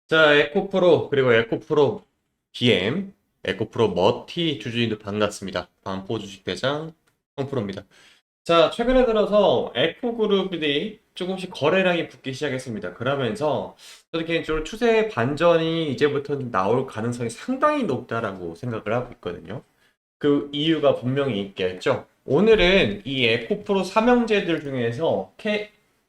자, 에코프로, 그리고 에코프로 BM, 에코프로 머티 주주님들 반갑습니다. 반포 주식대장 홍프로입니다. 자, 최근에 들어서 에코그룹이 조금씩 거래량이 붙기 시작했습니다. 그러면서 저도 개인적으로 추세 반전이 이제부터 나올 가능성이 상당히 높다라고 생각을 하고 있거든요. 그 이유가 분명히 있겠죠. 오늘은 이 에코프로 삼형제들 중에서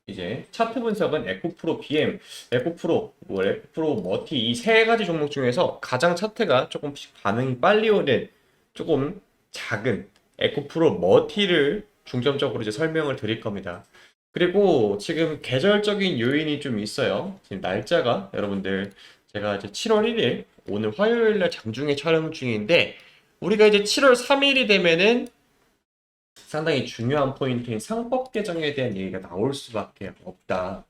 이제 차트 분석은 에코프로 BM, 에코프로, 에코프로 머티 이 세 가지 종목 중에서 가장 차트가 조금씩 반응이 빨리 오는 조금 작은 에코프로 머티를 중점적으로 이제 설명을 드릴 겁니다. 그리고 지금 계절적인 요인이 좀 있어요. 지금 날짜가 여러분들 제가 이제 7월 1일 오늘 화요일 날 장중에 촬영 중인데 우리가 이제 7월 3일이 되면은 상당히 중요한 포인트인 상법 개정에 대한 얘기가 나올 수밖에 없다.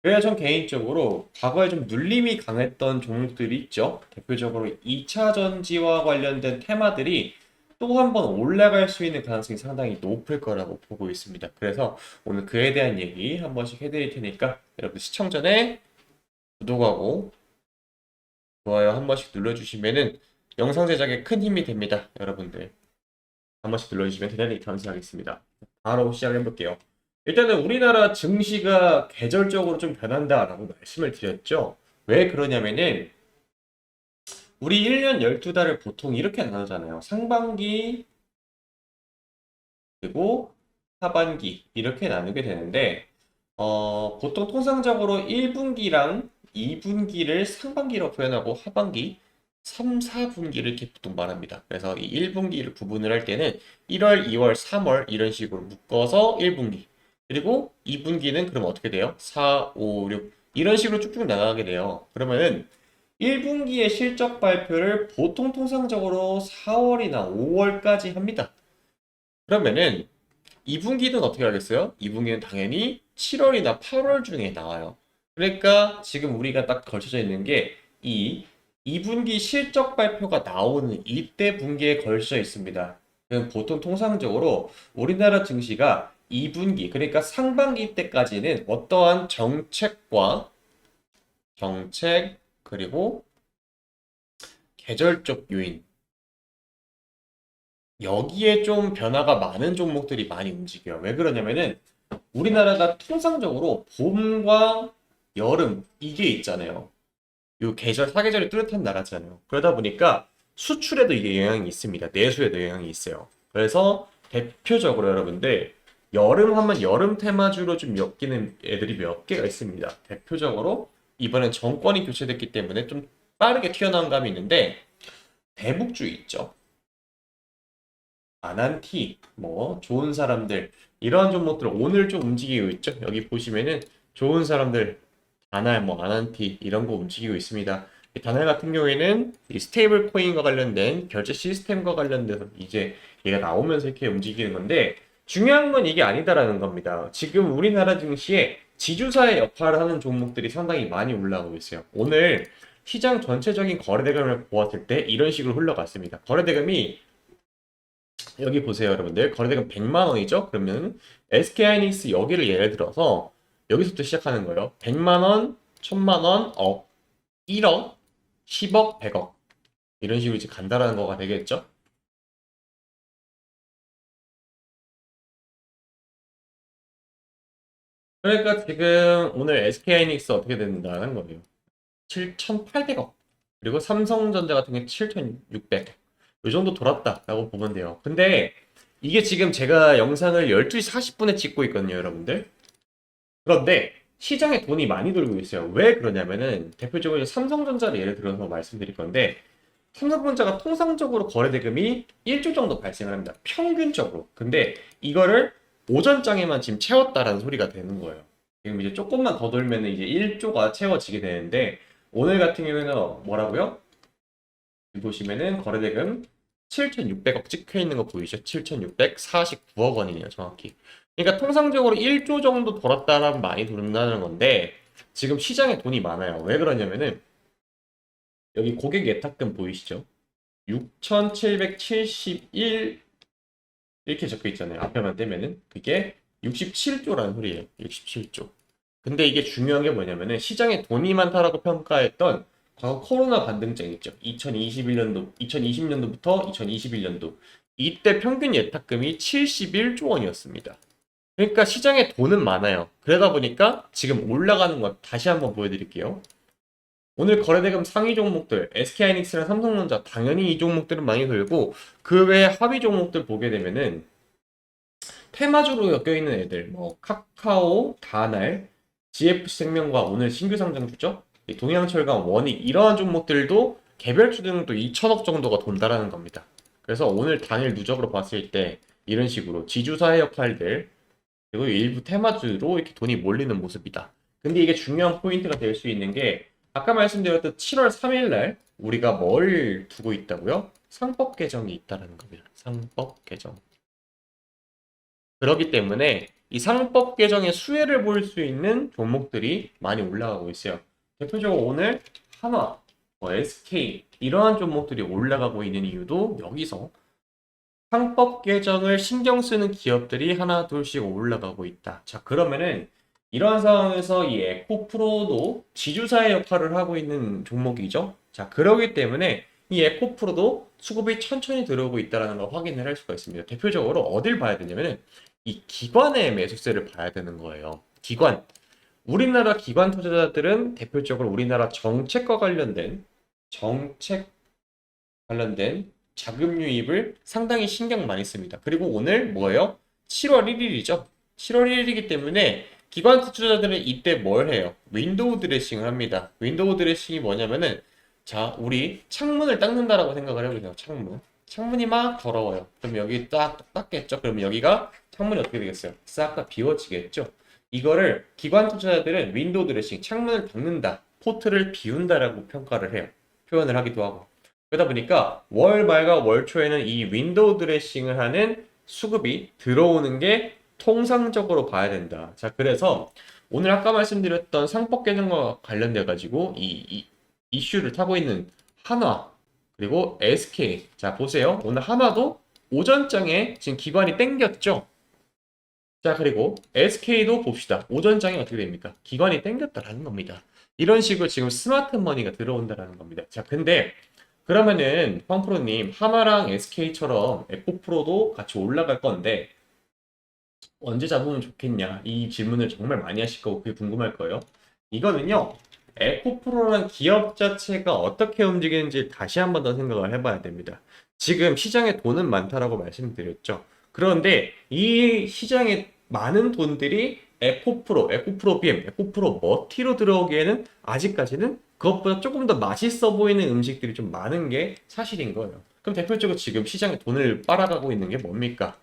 그래야 전 개인적으로 과거에 좀 눌림이 강했던 종목들이 있죠. 대표적으로 2차 전지와 관련된 테마들이 또 한 번 올라갈 수 있는 가능성이 상당히 높을 거라고 보고 있습니다. 그래서 오늘 그에 대한 얘기 한 번씩 해드릴 테니까 여러분 시청 전에 구독하고 좋아요 한 번씩 눌러주시면은 영상 제작에 큰 힘이 됩니다. 여러분들. 한 번씩 눌러주시면 대단히 감사하겠습니다. 바로 시작해 볼게요. 일단은 우리나라 증시가 계절적으로 좀 변한다라고 말씀을 드렸죠. 왜 그러냐면은 우리 1년 12달을 보통 이렇게 나누잖아요. 상반기 그리고 하반기 이렇게 나누게 되는데 보통 통상적으로 1분기랑 2분기를 상반기로 표현하고 하반기 3, 4분기를 이렇게 보통 말합니다. 그래서 이 1분기를 구분을 할 때는 1월, 2월, 3월 이런 식으로 묶어서 1분기. 그리고 2분기는 그럼 어떻게 돼요? 4, 5, 6 이런 식으로 쭉쭉 나가게 돼요. 그러면은 1분기의 실적 발표를 보통 통상적으로 4월이나 5월까지 합니다. 그러면은 2분기는 어떻게 하겠어요? 2분기는 당연히 7월이나 8월 중에 나와요. 그러니까 지금 우리가 딱 걸쳐져 있는 게 이 2분기 실적 발표가 나오는 이때 분기에 걸쳐 있습니다. 그럼 보통 통상적으로 우리나라 증시가 2분기, 그러니까 상반기 때까지는 어떠한 정책, 그리고 계절적 요인, 여기에 좀 변화가 많은 종목들이 많이 움직여요. 왜 그러냐면은 우리나라가 통상적으로 봄과 여름 이게 있잖아요. 요 계절 사계절이 뚜렷한 나라잖아요. 그러다 보니까 수출에도 이게 영향이 있습니다. 내수에도 영향이 있어요. 그래서 대표적으로 여러분들 여름 하면 여름 테마주로 좀 엮이는 애들이 몇 개가 있습니다. 대표적으로 이번엔 정권이 교체됐기 때문에 좀 빠르게 튀어나온 감이 있는데 대북주 있죠. 아난티, 뭐 좋은 사람들 이러한 종목들 오늘 좀 움직이고 있죠. 여기 보시면은 좋은 사람들 다날, 뭐 아난티 이런 거 움직이고 있습니다. 이 다날 같은 경우에는 이 스테이블 코인과 관련된 결제 시스템과 관련돼서 이제 얘가 나오면서 이렇게 움직이는 건데 중요한 건 이게 아니다라는 겁니다. 지금 우리나라 증시에 지주사의 역할을 하는 종목들이 상당히 많이 올라오고 있어요. 오늘 시장 전체적인 거래대금을 보았을 때 이런 식으로 흘러갔습니다. 거래대금이 여기 보세요, 여러분들. 거래대금 100만 원이죠? 그러면 SK하이닉스 여기를 예를 들어서 여기서부터 시작하는 거예요. 100만 원, 1000만 원, 억, 1억, 10억, 100억. 이런 식으로 이제 간다라는 거가 되겠죠? 그러니까 지금 오늘 SK하이닉스 어떻게 된다는 거예요. 7,800억. 그리고 삼성전자 같은 게 7,600억. 이 정도 돌았다라고 보면 돼요. 근데 이게 지금 제가 영상을 12시 40분에 찍고 있거든요, 여러분들. 그런데 시장에 돈이 많이 돌고 있어요. 왜 그러냐면은 대표적으로 이제 삼성전자를 예를 들어서 말씀드릴 건데 삼성전자가 통상적으로 거래대금이 1조 정도 발생을 합니다. 평균적으로. 근데 이거를 오전장에만 지금 채웠다라는 소리가 되는 거예요. 지금 이제 조금만 더 돌면 이제 1조가 채워지게 되는데 오늘 같은 경우에는 뭐라고요? 보시면은 거래대금 7,600억 찍혀 있는 거 보이죠? 7,649억 원이네요, 정확히. 그러니까 통상적으로 1조 정도 돌았다라면 많이 돈다는 건데 지금 시장에 돈이 많아요. 왜 그러냐면은 여기 고객 예탁금 보이시죠? 6,771 이렇게 적혀 있잖아요. 앞에만 떼면은 그게 67조라는 소리예요. 67조. 근데 이게 중요한 게 뭐냐면은 시장에 돈이 많다라고 평가했던 과거 코로나 반등장 있죠. 2021년도, 2020년도부터 2021년도. 이때 평균 예탁금이 71조 원이었습니다. 그러니까 시장에 돈은 많아요. 그러다 보니까 지금 올라가는 것 다시 한번 보여드릴게요. 오늘 거래대금 상위 종목들, SK하이닉스랑 삼성전자 당연히 이 종목들은 많이 돌고 그 외에 하위 종목들 보게 되면은 테마주로 엮여있는 애들 뭐 카카오, 다날, GF생명과 오늘 신규 상장주죠. 동양철강, 원익 이러한 종목들도 개별 추등도 2천억 정도가 돈다라는 겁니다. 그래서 오늘 단일 누적으로 봤을 때 이런 식으로 지주사의 역할들 그리고 일부 테마주로 이렇게 돈이 몰리는 모습이다. 근데 이게 중요한 포인트가 될 수 있는 게 아까 말씀드렸던 7월 3일 날 우리가 뭘 두고 있다고요? 상법 개정이 있다라는 겁니다. 상법 개정. 그렇기 때문에 이 상법 개정의 수혜를 볼 수 있는 종목들이 많이 올라가고 있어요. 대표적으로 오늘 한화, SK 이러한 종목들이 올라가고 있는 이유도 여기서 상법 개정을 신경 쓰는 기업들이 하나 둘씩 올라가고 있다. 자, 그러면은 이러한 상황에서 이 에코프로도 지주사의 역할을 하고 있는 종목이죠. 자, 그러기 때문에 이 에코프로도 수급이 천천히 들어오고 있다는 걸 확인을 할 수가 있습니다. 대표적으로 어딜 봐야 되냐면은 이 기관의 매수세를 봐야 되는 거예요. 기관. 우리나라 기관 투자자들은 대표적으로 우리나라 정책 관련된 자금 유입을 상당히 신경 많이 씁니다. 그리고 오늘 뭐예요? 7월 1일이죠. 7월 1일이기 때문에 기관 투자자들은 이때 뭘 해요? 윈도우 드레싱을 합니다. 윈도우 드레싱이 뭐냐면은 자, 우리 창문을 닦는다라고 생각을 해보세요. 창문. 창문이 막 더러워요. 그럼 여기 딱 닦겠죠? 그러면 여기가 창문이 어떻게 되겠어요? 싹 다 비워지겠죠? 이거를 기관 투자자들은 윈도우 드레싱, 창문을 닦는다, 포트를 비운다라고 평가를 해요. 표현을 하기도 하고. 그러다 보니까 월 말과 월 초에는 이 윈도우 드레싱을 하는 수급이 들어오는 게 통상적으로 봐야 된다. 자, 그래서 오늘 아까 말씀드렸던 상법 개정과 관련돼 가지고 이 이슈를 타고 있는 한화 그리고 SK. 자, 보세요. 오늘 한화도 오전장에 지금 기관이 땡겼죠. 자, 그리고 SK도 봅시다. 오전장에 어떻게 됩니까? 기관이 땡겼다라는 겁니다. 이런 식으로 지금 스마트 머니가 들어온다라는 겁니다. 자, 근데 그러면은 황프로님 하나랑 SK처럼 에코프로도 같이 올라갈 건데 언제 잡으면 좋겠냐? 이 질문을 정말 많이 하실 거고 그게 궁금할 거예요. 이거는요. 에코프로라는 기업 자체가 어떻게 움직이는지 다시 한번 더 생각을 해봐야 됩니다. 지금 시장에 돈은 많다라고 말씀드렸죠. 그런데 이 시장에 많은 돈들이 에코프로 BM, 에코프로 머티로 들어오기에는 아직까지는 그것보다 조금 더 맛있어 보이는 음식들이 좀 많은 게 사실인 거예요. 그럼 대표적으로 지금 시장에 돈을 빨아가고 있는 게 뭡니까?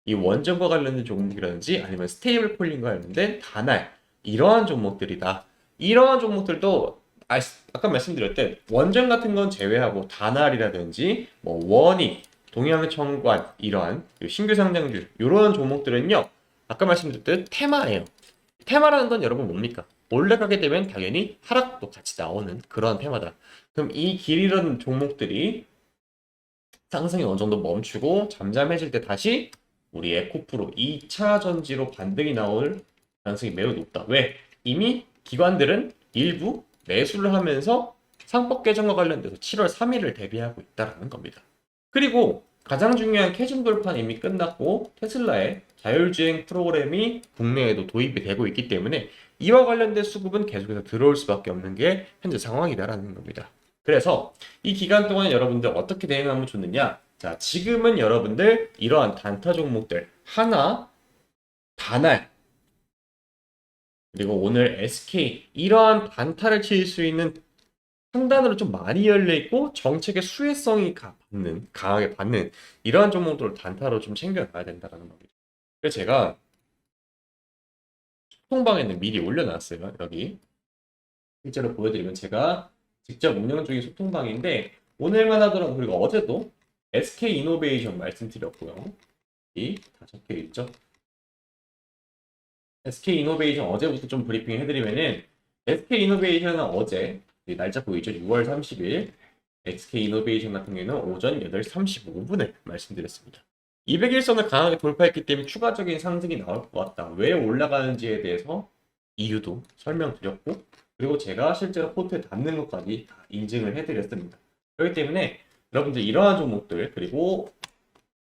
이 원전과 관련된 종목이라든지 아니면 스테이블 콜린과 관련된 다날 이러한 종목들이다. 이러한 종목들도 아까 말씀드렸듯 원전 같은 건 제외하고 다날이라든지 뭐 원익, 동양청관 이러한 신규 상장주 이러한 종목들은요. 아까 말씀드렸듯 테마예요. 테마라는 건 여러분 뭡니까? 올라가게 되면 당연히 하락도 같이 나오는 그런 테마다. 그럼 이 길 잃은 종목들이 상승이 어느 정도 멈추고 잠잠해질 때 다시 우리 에코프로 2차 전지로 반등이 나올 가능성이 매우 높다. 왜? 이미 기관들은 일부 매수를 하면서 상법 개정과 관련돼서 7월 3일을 대비하고 있다는 겁니다. 그리고 가장 중요한 캐즘 돌파는 이미 끝났고 테슬라의 자율주행 프로그램이 국내에도 도입이 되고 있기 때문에 이와 관련된 수급은 계속해서 들어올 수밖에 없는 게 현재 상황이다라는 겁니다. 그래서 이 기간 동안 여러분들 어떻게 대응하면 좋느냐? 자, 지금은 여러분들 이러한 단타 종목들 하나, 다날 그리고 오늘 SK 이러한 단타를 칠 수 있는 상단으로 좀 많이 열려 있고 정책의 수혜성이 강하게 받는 이러한 종목들을 단타로 좀 챙겨가야 된다는 겁니다. 그래서 제가 소통방에는 미리 올려놨어요. 여기 실제로 보여드리면 제가 직접 운영 중인 소통방인데 오늘만 하더라도 그리고 어제도 SK 이노베이션 말씀드렸고요. 이 다 적혀 있죠. SK 이노베이션 어제부터 좀 브리핑 해드리면은 SK 이노베이션은 어제 날짜 보이죠? 6월 30일 SK 이노베이션 같은 경우에는 오전 8시 35분에 말씀드렸습니다. 200일선을 강하게 돌파했기 때문에 추가적인 상승이 나올 것 같다. 왜 올라가는지에 대해서 이유도 설명드렸고 그리고 제가 실제로 포트에 닿는 것까지 다 인증을 해드렸습니다. 그렇기 때문에 여러분들 이러한 종목들 그리고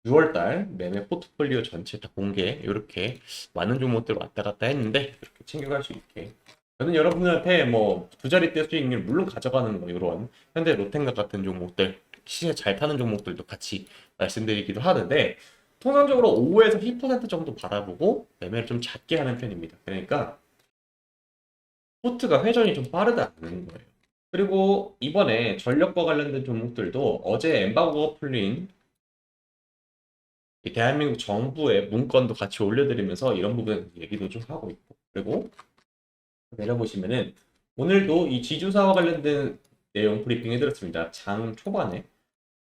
6월달 매매 포트폴리오 전체 다 공개 이렇게 많은 종목들 왔다 갔다 했는데 이렇게 챙겨갈 수 있게 저는 여러분들한테 뭐 두 자릿대 수익률 물론 가져가는 거 이런 현대 로텐각 같은 종목들 시세 잘 타는 종목들도 같이 말씀드리기도 하는데 통상적으로 5에서 10% 정도 바라보고 매매를 좀 작게 하는 편입니다. 그러니까 포트가 회전이 좀 빠르다는 거예요. 그리고 이번에 전력과 관련된 종목들도 어제 엠바고가 풀린 이 대한민국 정부의 문건도 같이 올려드리면서 이런 부분에 얘기도 좀 하고 있고 그리고 내려보시면은 오늘도 이 지주사와 관련된 내용 브리핑 해드렸습니다. 장 초반에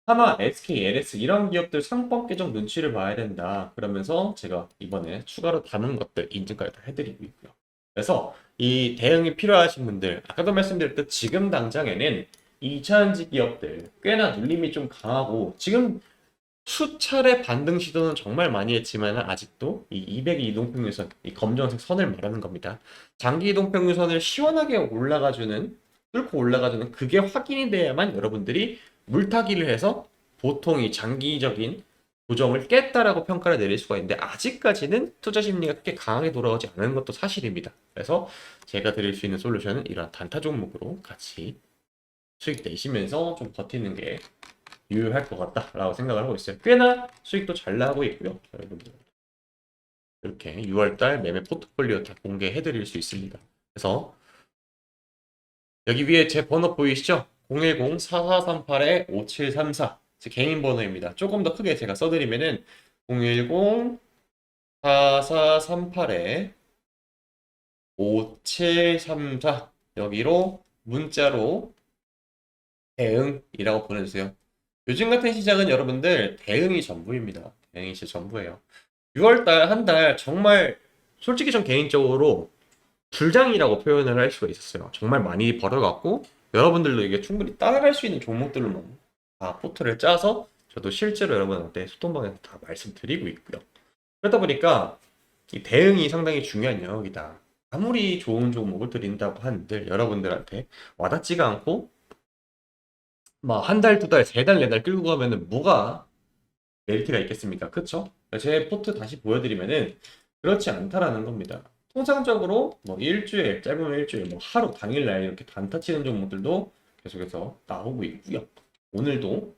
하나, SK, LS 이런 기업들 상법 개정 눈치를 봐야 된다. 그러면서 제가 이번에 추가로 담은 것들 인증까지 다 해드리고 있고요. 그래서 이 대응이 필요하신 분들 아까도 말씀드렸듯 지금 당장에는 2차전지 기업들 꽤나 눌림이 좀 강하고 지금 수차례 반등 시도는 정말 많이 했지만 아직도 이 200의 이동평균선, 이 검정색 선을 말하는 겁니다. 장기 이동평균선을 시원하게 올라가주는, 뚫고 올라가주는 그게 확인이 돼야만 여러분들이 물타기를 해서 보통 이 장기적인 조정을 깼다라고 평가를 내릴 수가 있는데 아직까지는 투자 심리가 그렇게 강하게 돌아오지 않은 것도 사실입니다. 그래서 제가 드릴 수 있는 솔루션은 이런 단타 종목으로 같이 수익 내시면서 좀 버티는 게 유효할 것 같다라고 생각을 하고 있어요. 꽤나 수익도 잘 나고 있고요. 여러분들 이렇게 6월달 매매 포트폴리오 다 공개해 드릴 수 있습니다. 그래서 여기 위에 제 번호 보이시죠? 010-4438-5734 제 개인 번호입니다. 조금 더 크게 제가 써드리면은 010-4438-5734 여기로 문자로 대응이라고 보내주세요. 요즘 같은 시장은 여러분들 대응이 전부입니다. 대응이 진짜 전부예요. 6월달 한 달 정말 솔직히 전 개인적으로 불장이라고 표현을 할 수가 있었어요. 정말 많이 벌어갖고 여러분들도 이게 충분히 따라갈 수 있는 종목들로만 다 포트를 짜서 저도 실제로 여러분한테 소통방에서 다 말씀드리고 있고요. 그러다 보니까 이 대응이 상당히 중요한 영역이다. 아무리 좋은 종목을 드린다고 하는데 여러분들한테 와닿지가 않고 막 한 달, 두 달, 세 달, 네 달 끌고 가면은 뭐가 메리트가 있겠습니까? 그쵸? 제 포트 다시 보여드리면은 그렇지 않다라는 겁니다. 통상적으로 뭐 일주일, 짧으면 일주일, 뭐 하루, 당일날 이렇게 단타 치는 종목들도 계속해서 나오고 있고요. 오늘도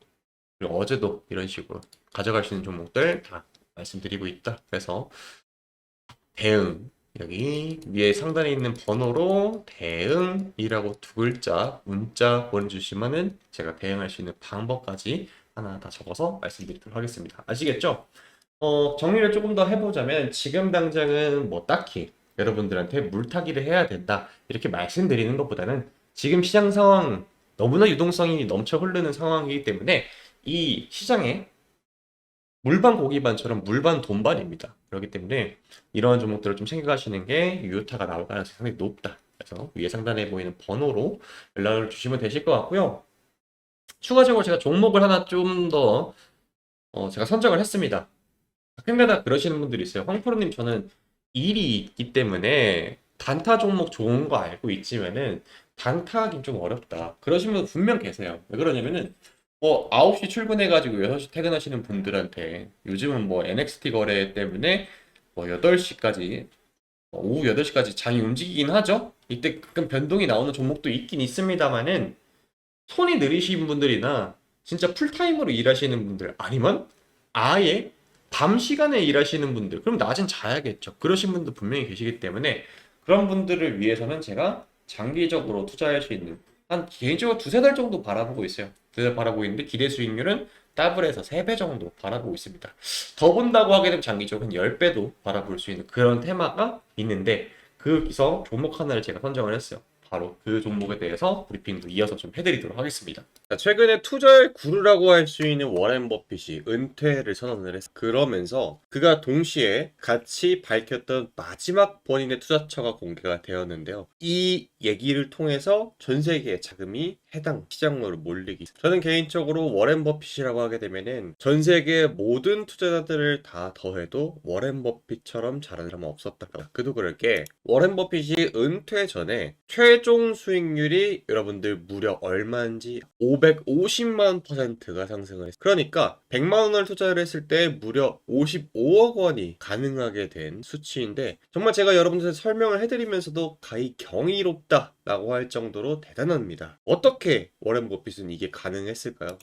그리고 어제도 이런 식으로 가져갈 수 있는 종목들 다 말씀드리고 있다. 그래서 대응 여기 위에 상단에 있는 번호로 대응이라고 두 글자 문자 보내주시면은 제가 대응할 수 있는 방법까지 하나 다 적어서 말씀드리도록 하겠습니다. 아시겠죠? 정리를 조금 더 해보자면 지금 당장은 뭐 딱히 여러분들한테 물타기를 해야 된다 이렇게 말씀드리는 것보다는 지금 시장 상황 너무나 유동성이 넘쳐 흐르는 상황이기 때문에 이 시장에 물반 고기반처럼 물반 돈반입니다. 그렇기 때문에 이러한 종목들을 좀 챙겨가시는 게 유효타가 나올 가능성이 상당히 높다. 그래서 위에 상단에 보이는 번호로 연락을 주시면 되실 것 같고요. 추가적으로 제가 종목을 하나 좀 더 제가 선정을 했습니다. 가끔가다 그러시는 분들이 있어요. 황프로님 저는 일이 있기 때문에 단타 종목 좋은 거 알고 있지만은 단타하긴 좀 어렵다. 그러신 분 분명 계세요. 왜 그러냐면은 뭐 9시 출근해가지고 6시 퇴근하시는 분들한테 요즘은 뭐 NXT 거래 때문에 뭐 8시까지 오후 8시까지 장이 움직이긴 하죠. 이때 가끔 변동이 나오는 종목도 있긴 있습니다만은 손이 느리신 분들이나 진짜 풀타임으로 일하시는 분들 아니면 아예 밤 시간에 일하시는 분들 그럼 낮은 자야겠죠. 그러신 분도 분명히 계시기 때문에 그런 분들을 위해서는 제가 장기적으로 투자할 수 있는 한 개인적으로 두세 달 정도 바라보고 있어요. 두세 달 바라보고 있는데 기대 수익률은 더블에서 3배 정도 바라보고 있습니다. 더 본다고 하게 되면 장기적으로 한 10배도 바라볼 수 있는 그런 테마가 있는데 거기서 종목 하나를 제가 선정을 했어요. 바로 그 종목에 대해서 브리핑도 이어서 좀 해드리도록 하겠습니다. 최근에 투자의 구루라고 할 수 있는 워렌 버핏이 은퇴를 선언을 했어요. 그러면서 그가 동시에 같이 밝혔던 마지막 본인의 투자처가 공개가 되었는데요. 이 얘기를 통해서 전 세계의 자금이 해당 시장으로 몰리기. 저는 개인적으로 워렌 버핏이라고 하게 되면은 전 세계 모든 투자자들을 다 더해도 워렌 버핏처럼 잘하는 사람은 없었다. 그도 그럴 게 워렌 버핏이 은퇴 전에 최초 최종 수익률이 여러분들 무려 얼마인지 550만 %가 상승을 했어요. 그러니까 100만 원을 투자를 했을 때 무려 55억 원이 가능하게 된 수치인데, 정말 제가 여러분들한테 설명을 해드리면서도 가히 경이롭다 라고 할 정도로 대단합니다. 어떻게 워렌 버핏은 이게 가능했을까요?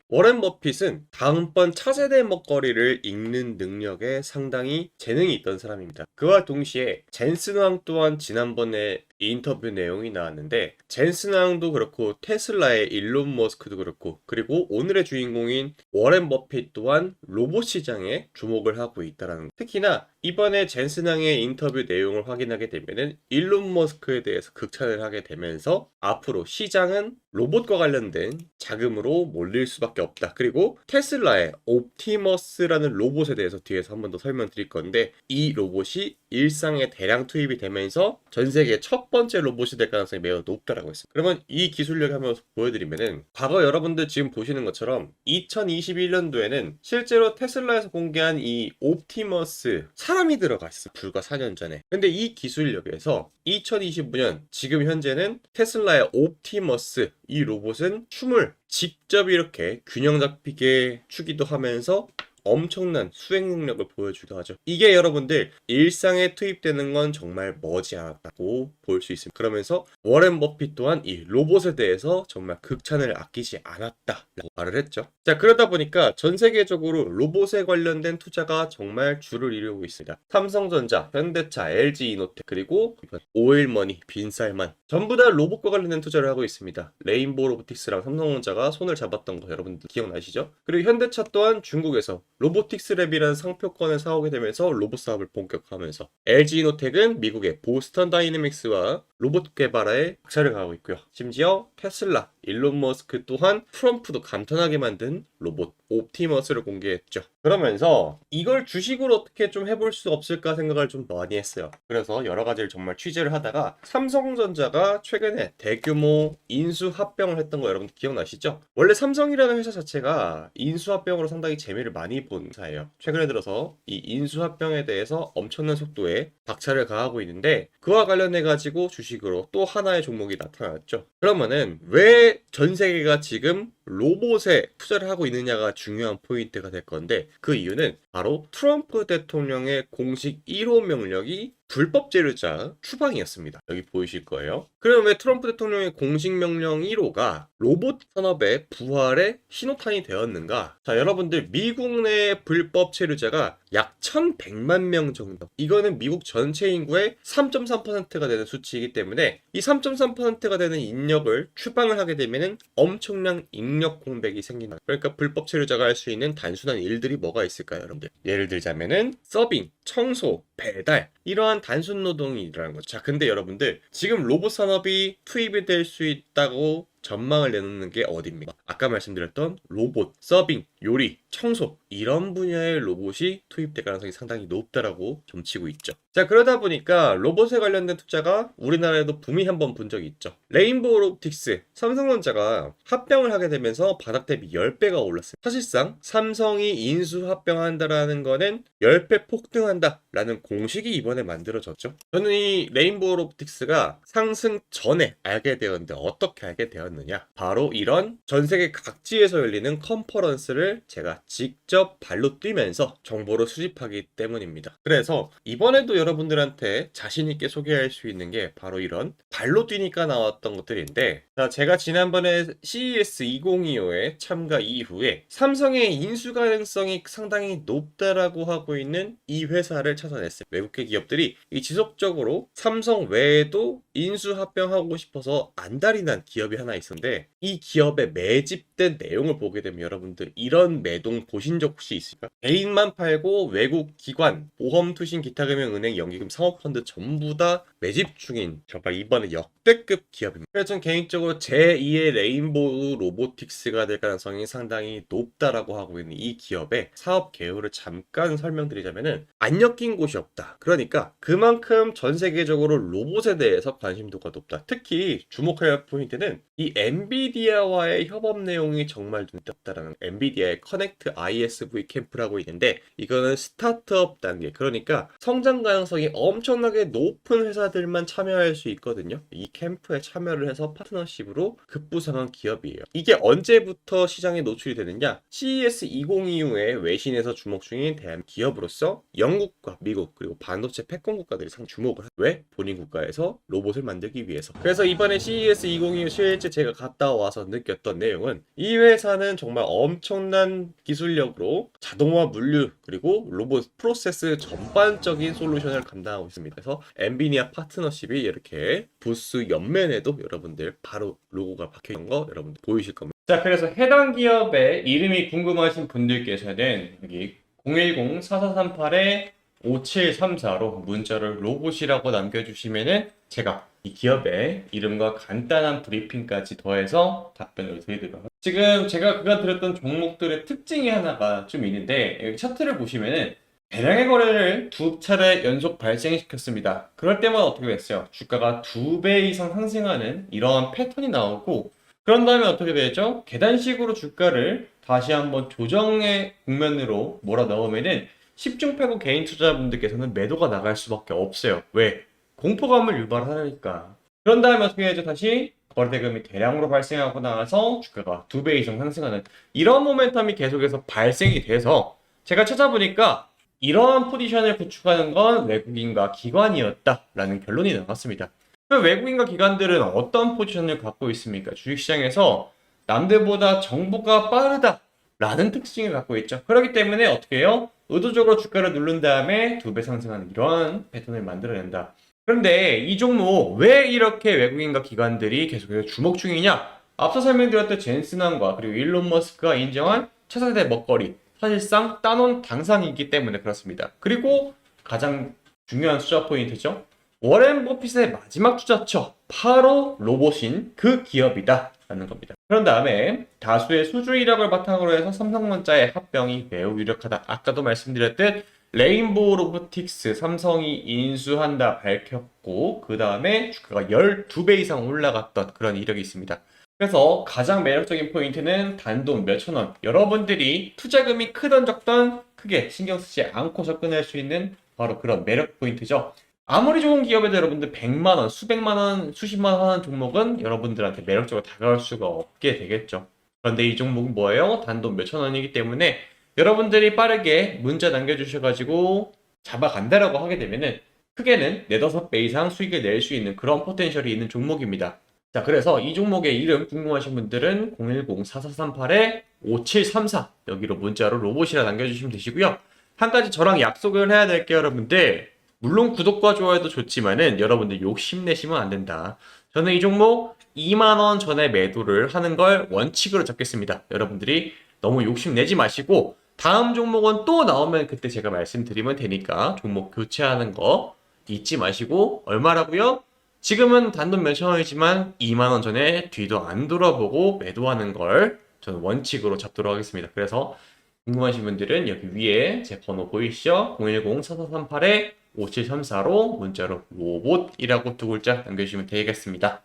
워렌 버핏은 다음번 차세대 먹거리를 읽는 능력에 상당히 재능이 있던 사람입니다. 그와 동시에 젠슨 왕 또한 지난번에 인터뷰 내용이 나왔는데, 젠슨 왕도 그렇고 테슬라의 일론 머스크도 그렇고, 그리고 오늘의 주인공인 워렌 버핏 또한 로봇 시장에 주목을 하고 있다라는 거. 특히나 이번에 젠슨 왕의 인터뷰 내용을 확인하게 되면은 일론 머스크에 대해서 극찬을 하게 되면서 앞으로 시장은 로봇과 관련된 자금으로 몰릴 수밖에 없다. 그리고 테슬라의 옵티머스라는 로봇에 대해서 뒤에서 한 번 더 설명드릴 건데, 이 로봇이 일상에 대량 투입이 되면서 전 세계 첫 번째 로봇이 될 가능성이 매우 높다라고 했습니다. 그러면 이 기술력 한번 보여드리면은, 과거 여러분들 지금 보시는 것처럼 2021년도에는 실제로 테슬라에서 공개한 이 옵티머스 사람이 들어가 있어, 불과 4년 전에. 근데 이 기술력에서 2025년 지금 현재는 테슬라의 옵티머스 이 로봇은 춤을 직접 이렇게 균형 잡히게 추기도 하면서 엄청난 수행 능력을 보여주기도 하죠. 이게 여러분들 일상에 투입되는 건 정말 머지않았다고 볼 수 있습니다. 그러면서 워렌 버핏 또한 이 로봇에 대해서 정말 극찬을 아끼지 않았다라고 말을 했죠. 자, 그러다 보니까 전 세계적으로 로봇에 관련된 투자가 정말 줄을 이루고 있습니다. 삼성전자, 현대차, LG이노텍, 그리고 오일머니, 빈살만 전부 다 로봇과 관련된 투자를 하고 있습니다. 레인보우 로보틱스랑 삼성전자가 손을 잡았던 거 여러분들 기억나시죠? 그리고 현대차 또한 중국에서 로보틱스랩이라는 상표권을 사오게 되면서 로봇 사업을 본격화하면서, LG이노텍은 미국의 보스턴 다이내믹스와 로봇 개발에 박차를 가하고 있고요. 심지어 테슬라, 일론 머스크 또한 트럼프도 감탄하게 만든 로봇 옵티머스를 공개했죠. 그러면서 이걸 주식으로 어떻게 좀 해볼 수 없을까 생각을 좀 많이 했어요. 그래서 여러 가지를 정말 취재를 하다가 삼성전자가 최근에 대규모 인수합병을 했던 거 여러분들 기억나시죠? 원래 삼성이라는 회사 자체가 인수합병으로 상당히 재미를 많이 본 회사예요. 최근에 들어서 이 인수합병에 대해서 엄청난 속도에 박차를 가하고 있는데, 그와 관련해 가지고 주식으로 또 하나의 종목이 나타났죠. 그러면은 왜 전 세계가 지금 로봇에 투자를 하고 있느냐가 중요한 포인트가 될 건데, 그 이유는 바로 트럼프 대통령의 공식 1호 명령이 불법 재료자 추방이었습니다. 여기 보이실 거예요. 그럼 왜 트럼프 대통령의 공식 명령 1호가 로봇 산업의 부활의 신호탄이 되었는가? 자, 여러분들 미국 내 불법 체류자가 약 1100만 명 정도. 이거는 미국 전체 인구의 3.3%가 되는 수치이기 때문에 이 3.3%가 되는 인력을 추방을 하게 되면은 엄청난 인력 공백이 생긴다. 그러니까 불법 체류자가 할 수 있는 단순한 일들이 뭐가 있을까요, 여러분들? 예를 들자면은 서빙, 청소, 배달, 이러한 단순 노동이라는 거죠. 자, 근데 여러분들 지금 로봇 산업이 투입이 될 수 있다고 전망을 내놓는 게 어디입니까? 아까 말씀드렸던 로봇, 서빙, 요리, 청소, 이런 분야의 로봇이 투입될 가능성이 상당히 높다라고 점치고 있죠. 자, 그러다 보니까 로봇에 관련된 투자가 우리나라에도 붐이 한번 본 적이 있죠. 레인보우 로보틱스, 삼성전자가 합병을 하게 되면서 바닥 대비 10배가 올랐어요. 사실상 삼성이 인수 합병한다라는 거는 10배 폭등한다라는 공식이 이번에 만들어졌죠. 저는 이 레인보우 로보틱스가 상승 전에 알게 되었는데, 어떻게 알게 되었느냐? 바로 이런 전 세계 각지에서 열리는 컨퍼런스를 제가 직접 발로 뛰면서 정보를 수집하기 때문입니다. 그래서 이번에도 여러분들한테 자신 있게 소개할 수 있는 게 바로 이런 발로 뛰니까 나왔던 것들인데, 자, 제가 지난번에 CES 2025에 참가 이후에 삼성의 인수 가능성이 상당히 높다라고 하고 있는 이 회사를 찾아냈어요. 외국계 기업들이 이 지속적으로 삼성 외에도 인수 합병하고 싶어서 안달이 난 기업이 하나 있었는데, 이 기업에 매집된 내용을 보게 되면 여러분들 이런 매동 보신 적 혹시 있을까요? 개인만 팔고 외국 기관, 보험, 투신, 기타 금융, 은행, 연기금, 사모펀드 전부 다 매집 중인 정말 이번에 역대급 기업입니다. 그래서 전 개인적으로 제2의 레인보우 로보틱스가 될 가능성이 상당히 높다라고 하고 있는 이 기업의 사업 개요를 잠깐 설명드리자면은, 안 엮인 곳이 없다. 그러니까 그만큼 전 세계적으로 로봇에 대해서 관심도가 높다. 특히 주목해야 할 포인트는 이 엔비디아와의 협업 내용이 정말 눈에 띄었다라는 엔비디아의 커넥트 ISV 캠프라고 있는데 이거는 스타트업 단계 그러니까 성장 가능성이 엄청나게 높은 회사들만 참여할 수 있거든요. 이 캠프에 참여를 해서 파트너십으로 급부상한 기업이에요. 이게 언제부터 시장에 노출이 되느냐? CES 2025에 외신에서 주목 중인 대한 기업으로서 영국과 미국 그리고 반도체 패권 국가들이 상 주목을 왜? 본인 국가에서 로봇을 만들기 위해서. 그래서 이번에 CES 2025 실제 제가 갔다 와서 느꼈던 내용은 이 회사는 정말 엄청난 기술력으로 자동화 물류 그리고 로봇 프로세스 전반적인 솔루션을 감당하고 있습니다. 그래서 엔비디아 파트너십이 이렇게 부스 옆면에도 여러분들 바로 로고가 박혀 있는 거 여러분들 보이실 겁니다. 자, 그래서 해당 기업의 이름이 궁금하신 분들께서는 여기 010-4438-5734로 문자를 로봇이라고 남겨주시면은 제가 이 기업의 이름과 간단한 브리핑까지 더해서 답변을 드리도록 하겠습니다. 지금 제가 그간 드렸던 종목들의 특징이 하나가 좀 있는데 여기 차트를 보시면은 대량의 거래를 두 차례 연속 발생시켰습니다. 그럴 때마다 어떻게 됐어요? 주가가 2배 이상 상승하는 이러한 패턴이 나오고 그런 다음에 어떻게 되죠? 계단식으로 주가를 다시 한번 조정의 국면으로 몰아넣으면은 10중 8구 개인 투자자분들께서는 매도가 나갈 수밖에 없어요. 왜? 공포감을 유발하니까. 그런 다음에 어떻게 되죠? 다시 거래대금이 대량으로 발생하고 나서 주가가 2배 이상 상승하는 이런 모멘텀이 계속해서 발생이 돼서 제가 찾아보니까 이러한 포지션을 구축하는 건 외국인과 기관이었다라는 결론이 나왔습니다. 그 외국인과 기관들은 어떤 포지션을 갖고 있습니까? 주식시장에서 남들보다 정보가 빠르다라는 특징을 갖고 있죠. 그렇기 때문에 어떻게 해요? 의도적으로 주가를 누른 다음에 2배 상승하는 이러한 패턴을 만들어낸다. 그런데 이 종목 왜 이렇게 외국인과 기관들이 계속해서 주목 중이냐? 앞서 설명드렸던 젠슨왕과 그리고 일론 머스크가 인정한 차세대 먹거리 사실상 따놓은 당상이기 때문에 그렇습니다. 그리고 가장 중요한 투자 포인트죠. 워렌 버핏의 마지막 투자처 바로 로봇인 그 기업이다 라는 겁니다. 그런 다음에 다수의 수주 이력을 바탕으로 해서 삼성전자의 합병이 매우 유력하다. 아까도 말씀드렸듯 레인보우 로보틱스 삼성이 인수한다 밝혔고 그 다음에 주가가 12배 이상 올라갔던 그런 이력이 있습니다. 그래서 가장 매력적인 포인트는 단돈 몇천 원. 여러분들이 투자금이 크던 적던 크게 신경 쓰지 않고 접근할 수 있는 바로 그런 매력 포인트죠. 아무리 좋은 기업에도 여러분들 100만 원, 수백만 원, 수십만 원 하는 종목은 여러분들한테 매력적으로 다가올 수가 없게 되겠죠. 그런데 이 종목은 뭐예요? 단돈 몇천 원이기 때문에 여러분들이 빠르게 문자 남겨주셔가지고 잡아간다라고 하게 되면은 크게는 4-5배 이상 수익을 낼 수 있는 그런 포텐셜이 있는 종목입니다. 자, 그래서 이 종목의 이름 궁금하신 분들은 010-4438-5734 여기로 문자로 로봇이라 남겨주시면 되시고요. 한 가지 저랑 약속을 해야 될 게 여러분들 물론 구독과 좋아요도 좋지만은 여러분들 욕심내시면 안 된다. 저는 이 종목 2만원 전에 매도를 하는 걸 원칙으로 잡겠습니다. 여러분들이 너무 욕심내지 마시고 다음 종목은 또 나오면 그때 제가 말씀드리면 되니까 종목 교체하는 거 잊지 마시고 얼마라고요? 지금은 단돈 몇천 원이지만 2만원 전에 뒤도 안 돌아보고 매도하는 걸 저는 원칙으로 잡도록 하겠습니다. 그래서 궁금하신 분들은 여기 위에 제 번호 보이시죠? 010-4438-5734로 문자로 로봇이라고 두 글자 남겨주시면 되겠습니다.